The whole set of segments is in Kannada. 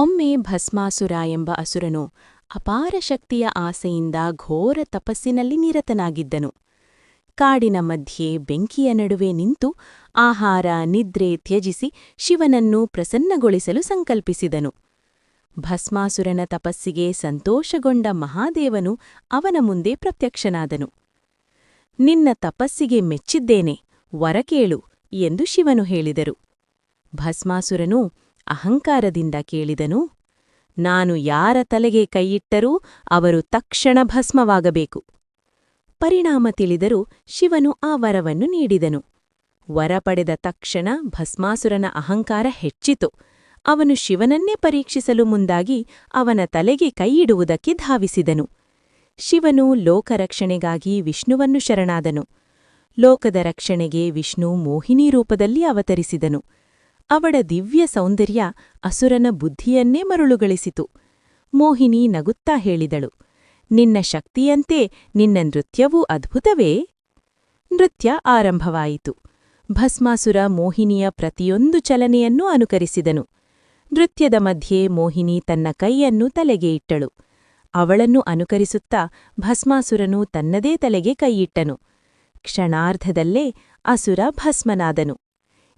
ಒಮ್ಮೆ ಭಸ್ಮಾಸುರ ಎಂಬ ಅಸುರನು ಅಪಾರ ಶಕ್ತಿಯ ಆಸೆಯಿಂದ ಘೋರ ತಪಸ್ಸಿನಲ್ಲಿ ನಿರತನಾಗಿದ್ದನು. ಕಾಡಿನ ಮಧ್ಯೆ ಬೆಂಕಿಯ ನಡುವೆ ನಿಂತು ಆಹಾರ ನಿದ್ರೆ ತ್ಯಜಿಸಿ ಶಿವನನ್ನು ಪ್ರಸನ್ನಗೊಳಿಸಲು ಸಂಕಲ್ಪಿಸಿದನು. ಭಸ್ಮಾಸುರನ ತಪಸ್ಸಿಗೆ ಸಂತೋಷಗೊಂಡ ಮಹಾದೇವನು ಅವನ ಮುಂದೆ ಪ್ರತ್ಯಕ್ಷನಾದನು. ನಿನ್ನ ತಪಸ್ಸಿಗೆ ಮೆಚ್ಚಿದ್ದೇನೆ, ವರ ಕೇಳು ಎಂದು ಶಿವನು ಹೇಳಿದರು. ಭಸ್ಮಾಸುರನು ಅಹಂಕಾರದಿಂದ ಕೇಳಿದನು, ನಾನು ಯಾರ ತಲೆಗೆ ಕೈಯಿಟ್ಟರೂ ಅವರು ತಕ್ಷಣ ಭಸ್ಮವಾಗಬೇಕು. ಪರಿಣಾಮ ತಿಳಿದರೂ ಶಿವನು ಆ ವರವನ್ನು ನೀಡಿದನು. ವರ ಪಡೆದ ತಕ್ಷಣ ಭಸ್ಮಾಸುರನ ಅಹಂಕಾರ ಹೆಚ್ಚಿತು. ಅವನು ಶಿವನನ್ನೇ ಪರೀಕ್ಷಿಸಲು ಮುಂದಾಗಿ ಅವನ ತಲೆಗೆ ಕೈಯಿಡುವುದಕ್ಕೆ ಧಾವಿಸಿದನು. ಶಿವನು ಲೋಕರಕ್ಷಣೆಗಾಗಿ ವಿಷ್ಣುವನ್ನು ಶರಣಾದನು. ಲೋಕದ ರಕ್ಷಣೆಗೆ ವಿಷ್ಣು ಮೋಹಿನಿ ರೂಪದಲ್ಲಿ ಅವತರಿಸಿದನು. ಅವಳ ದಿವ್ಯ ಸೌಂದರ್ಯ ಅಸುರನ ಬುದ್ಧಿಯನ್ನೇ ಮರುಳುಗಳಿಸಿತು. ಮೋಹಿನಿ ನಗುತ್ತಾ ಹೇಳಿದಳು, ನಿನ್ನ ಶಕ್ತಿಯಂತೆ ನಿನ್ನ ನೃತ್ಯವೂ ಅದ್ಭುತವೇ? ನೃತ್ಯ ಆರಂಭವಾಯಿತು. ಭಸ್ಮಾಸುರ ಮೋಹಿನಿಯ ಪ್ರತಿಯೊಂದು ಚಲನೆಯನ್ನೂ ಅನುಕರಿಸಿದನು. ನೃತ್ಯದ ಮಧ್ಯೆ ಮೋಹಿನಿ ತನ್ನ ಕೈಯನ್ನು ತಲೆಗೆ ಇಟ್ಟಳು. ಅವಳನ್ನು ಅನುಕರಿಸುತ್ತಾ ಭಸ್ಮಾಸುರನು ತನ್ನದೇ ತಲೆಗೆ ಕೈಯಿಟ್ಟನು. ಕ್ಷಣಾರ್ಧದಲ್ಲೇ ಅಸುರ ಭಸ್ಮನಾದನು.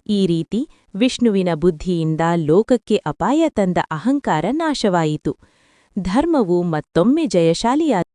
ಈ ರೀತಿ ವಿಷ್ಣುವಿನ ಬುದ್ಧಿಯಿಂದ ಲೋಕಕ್ಕೆ ಅಪಾಯ ತಂದ ಅಹಂಕಾರ ನಾಶವಾಯಿತು. ಧರ್ಮವು ಮತ್ತೊಮ್ಮೆ ಜಯಶಾಲಿಯಾಯಿತು.